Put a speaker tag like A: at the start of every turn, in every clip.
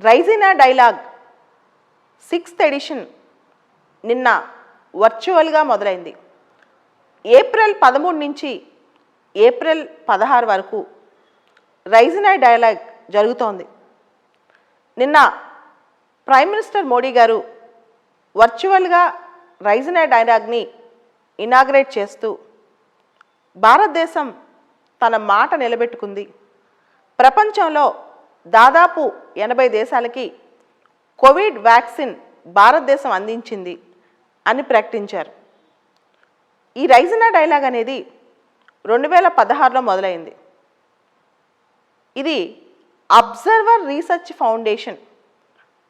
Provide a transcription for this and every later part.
A: Raisina dialogue 6th edition నిన్న వర్చువల్గా మొదలైంది. ఏప్రిల్ 13 నుంచి ఏప్రిల్ 16 వరకు రైజినా డైలాగ్ జరుగుతోంది. నిన్న ప్రైమ్ మినిస్టర్ మోడీ గారు వర్చువల్గా రైజినా డైలాగ్ని ఇనాగ్రేట్ చేస్తూ భారతదేశం తన మాట నిలబెట్టుకుంది, ప్రపంచంలో దాదాపు 80 దేశాలకి కోవిడ్ వ్యాక్సిన్ భారతదేశం అందించింది అని ప్రకటించారు. ఈ రైజినా డైలాగ్ అనేది 2016లో మొదలైంది. ఇది అబ్జర్వర్ రీసెర్చ్ ఫౌండేషన్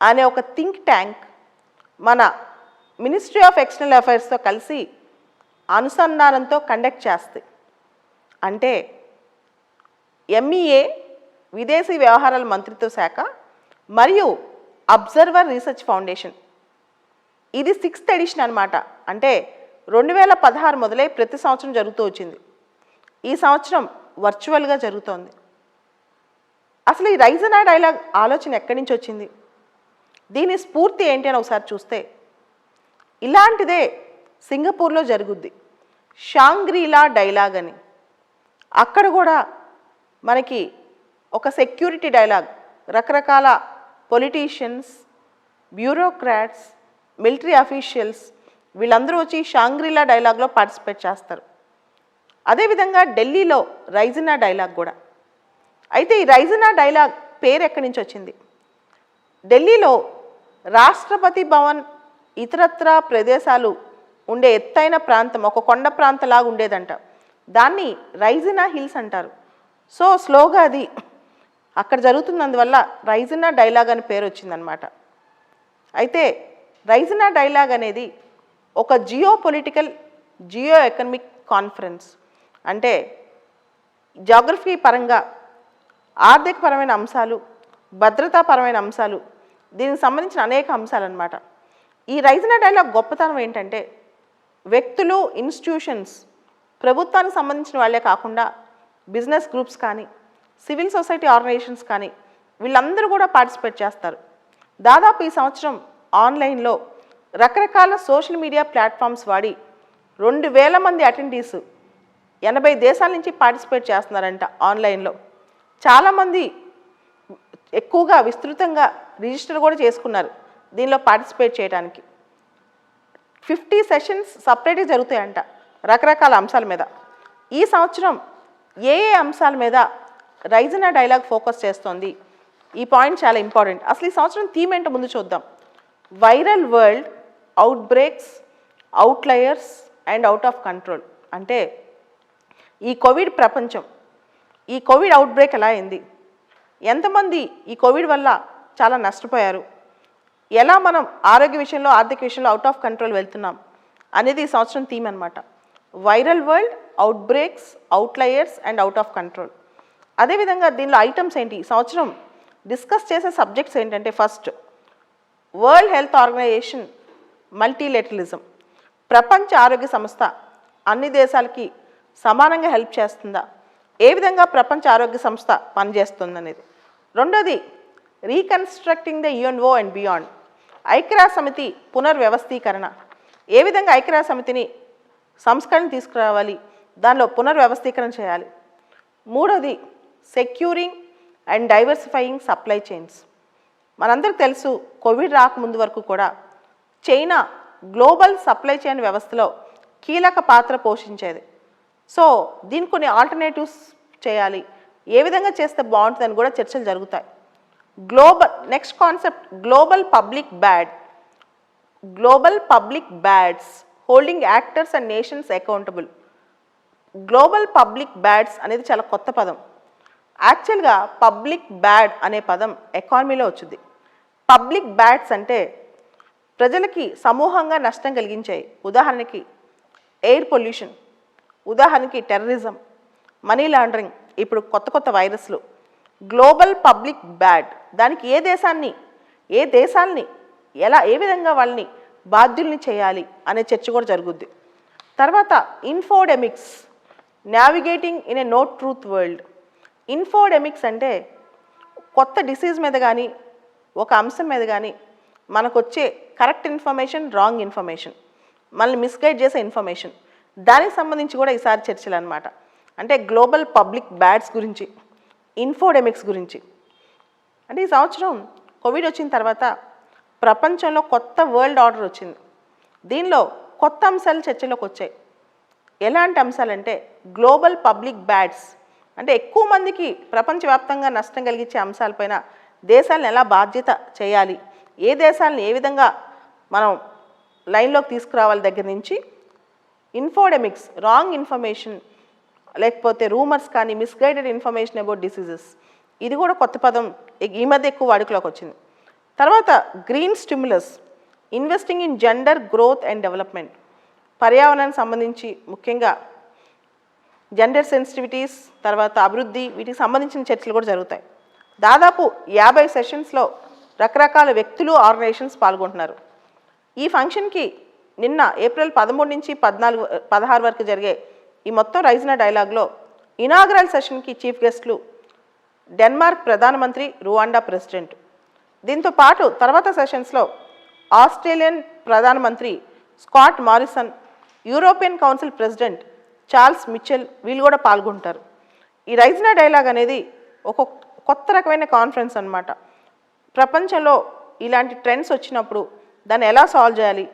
A: అనే ఒక థింక్ ట్యాంక్ మన మినిస్ట్రీ ఆఫ్ ఎక్స్టర్నల్ అఫైర్స్తో కలిసి అనుసంధానంతో కండక్ట్ చేస్తుంది. అంటే MEA విదేశీ వ్యవహారాల మంత్రిత్వ శాఖ మరియు అబ్జర్వర్ రీసెర్చ్ ఫౌండేషన్, ఇది 6th ఎడిషన్ అనమాట. అంటే 2016 మొదలై ప్రతి సంవత్సరం జరుగుతూ వచ్చింది. ఈ సంవత్సరం వర్చువల్గా జరుగుతోంది. అసలు ఈ రైజినా డైలాగ్ ఆలోచన ఎక్కడి నుంచి వచ్చింది, దీని స్ఫూర్తి ఏంటి అని ఒకసారి చూస్తే, ఇలాంటిదే సింగపూర్లో జరుగుద్ది, షాంగ్రీలా డైలాగ్ అని. అక్కడ కూడా మనకి ఒక సెక్యూరిటీ డైలాగ్, రకరకాల పొలిటీషియన్స్, బ్యూరోక్రాట్స్, మిలిటరీ అఫీషియల్స్ వీళ్ళందరూ వచ్చి షాంగ్రీలా డైలాగ్లో పార్టిసిపేట్ చేస్తారు. అదేవిధంగా ఢిల్లీలో రైజినా డైలాగ్ కూడా. అయితే ఈ రైజినా డైలాగ్ పేరు ఎక్కడి నుంచి వచ్చింది, ఢిల్లీలో రాష్ట్రపతి భవన్ ఇతరత్ర ప్రదేశాలు ఉండే ఎత్తైన ప్రాంతం, ఒక కొండ ప్రాంతంలాగా ఉండేదంట, దాన్ని రైజినా హిల్స్ అంటారు. సో స్లోగా అది అక్కడ జరుగుతున్నందువల్ల రైజినా డైలాగ్ అని పేరు వచ్చిందనమాట. అయితే రైజినా డైలాగ్ అనేది ఒక geopolitical, geoeconomic conference. అంటే జాగ్రఫీ పరంగా ఆర్థికపరమైన అంశాలు, భద్రతాపరమైన అంశాలు, దీనికి సంబంధించిన అనేక అంశాలు అన్నమాట. ఈ రైజినా డైలాగ్ గొప్పతనం ఏంటంటే, వ్యక్తులు, ఇన్స్టిట్యూషన్స్, ప్రభుత్వానికి సంబంధించిన వాళ్ళే కాకుండా బిజినెస్ గ్రూప్స్ కానీ, సివిల్ సొసైటీ ఆర్గనైజేషన్స్ కానీ వీళ్ళందరూ కూడా పార్టిసిపేట్ చేస్తారు. దాదాపు ఈ సంవత్సరం ఆన్లైన్లో రకరకాల సోషల్ మీడియా ప్లాట్ఫామ్స్ వాడి 2000 మంది అటెండీస్ 80 దేశాల నుంచి పార్టిసిపేట్ చేస్తున్నారంట ఆన్లైన్లో. చాలామంది ఎక్కువగా విస్తృతంగా రిజిస్టర్ కూడా చేసుకున్నారు దీనిలో పార్టిసిపేట్ చేయడానికి. 50 సెషన్స్ సపరేట్గా జరుగుతాయంట రకరకాల అంశాల మీద. ఈ సంవత్సరం ఏ అంశాల మీద రైజినా డైలాగ్ ఫోకస్ చేస్తోంది, ఈ పాయింట్ చాలా ఇంపార్టెంట్. అసలు ఈ సంవత్సరం థీమ్ ఏంటో ముందు చూద్దాం. Viral world, outbreaks, outliers and out of control. అంటే ఈ కోవిడ్ ప్రపంచం, ఈ కోవిడ్ అవుట్ బ్రేక్ ఎలా అయింది, ఎంతమంది ఈ కోవిడ్ వల్ల చాలా నష్టపోయారు, ఎలా మనం ఆరోగ్య విషయంలో, ఆర్థిక విషయంలో అవుట్ ఆఫ్ కంట్రోల్ వెళ్తున్నాం అనేది ఈ సంవత్సరం థీమ్ అనమాట. Viral world, outbreaks, outliers and out of control. అదేవిధంగా దీనిలో ఐటమ్స్ ఏంటి, ఈ సంవత్సరం డిస్కస్ చేసే సబ్జెక్ట్స్ ఏంటంటే, first world health organisation multilateralism. ప్రపంచ ఆరోగ్య సంస్థ అన్ని దేశాలకి సమానంగా హెల్ప్ చేస్తుందా, ఏ విధంగా ప్రపంచ ఆరోగ్య సంస్థ పనిచేస్తుంది అనేది. రెండోది reconstructing the UNO and beyond. ఐక్యరాజ్య సమితి పునర్వ్యవస్థీకరణ, ఏ విధంగా ఐక్యరాజ్య సమితిని సంస్కరణ తీసుకురావాలి, దానిలో పునర్వ్యవస్థీకరణ చేయాలి. మూడోది securing and diversifying supply chains. మనందరికీ తెలుసు, కోవిడ్ రాకముందు వరకు కూడా చైనా గ్లోబల్ సప్లై చైన్ వ్యవస్థలో కీలక పాత్ర పోషించేది. సో దీనికి కొన్ని ఆల్టర్నేటివ్స్ చేయాలి, ఏ విధంగా చేస్తే బాగుంటుందని కూడా చర్చలు జరుగుతాయి. Next concept global public bad. Global public బ్యాడ్స్ holding actors and nations accountable. Global public బ్యాడ్స్ అనేది చాలా కొత్త పదం. యాక్చువల్గా పబ్లిక్ బ్యాడ్ అనే పదం ఎకానమీలో వచ్చింది. పబ్లిక్ బ్యాడ్స్ అంటే ప్రజలకి సమూహంగా నష్టం కలిగించాయి. ఉదాహరణకి ఎయిర్ పొల్యూషన్, ఉదాహరణకి టెర్రరిజం, మనీ లాండరింగ్, ఇప్పుడు కొత్త వైరస్లు. గ్లోబల్ పబ్లిక్ బ్యాడ్, దానికి ఏ దేశాల్ని ఏ విధంగా వాళ్ళని బాధ్యుల్ని చేయాలి అనే చర్చ కూడా జరుగుద్ది. తర్వాత infodemics, navigating in a no truth world. Infodemics అంటే కొత్త డిసీజ్ మీద కానీ, ఒక అంశం మీద కానీ మనకు వచ్చే కరెక్ట్ ఇన్ఫర్మేషన్, రాంగ్ ఇన్ఫర్మేషన్, మనల్ని మిస్గైడ్ చేసే ఇన్ఫర్మేషన్, దానికి సంబంధించి కూడా ఈసారి చర్చలు అనమాట. అంటే గ్లోబల్ పబ్లిక్ బ్యాడ్స్ గురించి, ఇన్ఫోడెమిక్స్ గురించి. అంటే ఈ సంవత్సరం కోవిడ్ వచ్చిన తర్వాత ప్రపంచంలో కొత్త వరల్డ్ ఆర్డర్ వచ్చింది. దీనిలో కొత్త అంశాలు చర్చలోకి వచ్చాయి. ఎలాంటి అంశాలంటే గ్లోబల్ పబ్లిక్ బ్యాడ్స్, అంటే ఎక్కువ మందికి ప్రపంచవ్యాప్తంగా నష్టం కలిగించే అంశాలపైన దేశాలను ఎలా బాధ్యత చేయాలి, ఏ దేశాలను ఏ విధంగా మనం లైన్లోకి తీసుకురావాలి దగ్గర నుంచి ఇన్ఫోడెమిక్స్, రాంగ్ ఇన్ఫర్మేషన్, లేకపోతే రూమర్స్ కానీ మిస్గైడెడ్ ఇన్ఫర్మేషన్ అబౌట్ డిసీజెస్, ఇది కూడా కొత్త పదం ఈ మధ్య ఎక్కువ వాడుకలోకి వచ్చింది. తర్వాత green stimulus, investing in gender growth and development, పర్యావరణానికి సంబంధించి ముఖ్యంగా జెండర్ సెన్సిటివిటీస్, తర్వాత అభివృద్ధి, వీటికి సంబంధించిన చర్చలు కూడా జరుగుతాయి. దాదాపు 50 సెషన్స్లో రకరకాల వ్యక్తులు, ఆర్గనైజేషన్స్ పాల్గొంటున్నారు. ఈ ఫంక్షన్కి నిన్న ఏప్రిల్ 13 నుంచి 16 వరకు జరిగే ఈ మొత్తం రైజినా డైలాగ్లో ఇనాగరల్ సెషన్కి చీఫ్ గెస్ట్లు డెన్మార్క్ ప్రధానమంత్రి, రువాండా ప్రెసిడెంట్. దీంతో పాటు తర్వాత సెషన్స్లో ఆస్ట్రేలియన్ ప్రధానమంత్రి Scott Morrison, European council president Charles Mitchell, వీళ్ళు కూడా పాల్గొంటారు. ఈ రైజినా డైలాగ్ అనేది ఒక కొత్త రకమైన కాన్ఫరెన్స్ అన్నమాట. ప్రపంచంలో ఇలాంటి ట్రెండ్స్ వచ్చినప్పుడు దాన్ని ఎలా సాల్వ్ చేయాలి,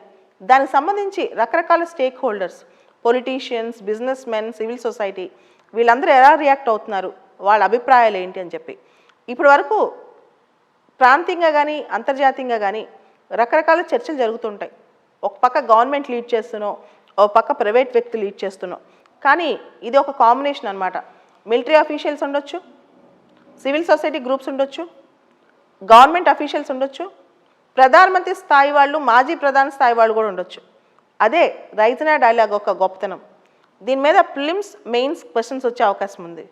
A: దానికి సంబంధించి రకరకాల stake holders, politicians, business men, civil society, వీళ్ళందరూ ఎలా రియాక్ట్ అవుతున్నారు, వాళ్ళ అభిప్రాయాలు ఏంటి అని చెప్పి. ఇప్పటి వరకు ప్రాంతీయంగా కానీ అంతర్జాతీయంగా కానీ రకరకాల చర్చలు జరుగుతుంటాయి. ఒక పక్క గవర్నమెంట్ లీడ్ చేస్తున్నాం, ఒక పక్క ప్రైవేట్ వ్యక్తి లీడ్ చేస్తున్నాం. కానీ ఇది ఒక కాంబినేషన్ అనమాట. మిలిటరీ అఫీషియల్స్ ఉండొచ్చు, సివిల్ సొసైటీ గ్రూప్స్ ఉండొచ్చు, గవర్నమెంట్ అఫీషియల్స్ ఉండొచ్చు, ప్రధానమంత్రి స్థాయి వాళ్ళు, మాజీ ప్రధాన స్థాయి వాళ్ళు కూడా ఉండొచ్చు. అదే రైజినా డైలాగ్ ఒక గొప్పతనం. దీని మీద ప్రిలిమ్స్, మెయిన్స్ క్వశ్చన్స్ వచ్చే అవకాశం ఉంది.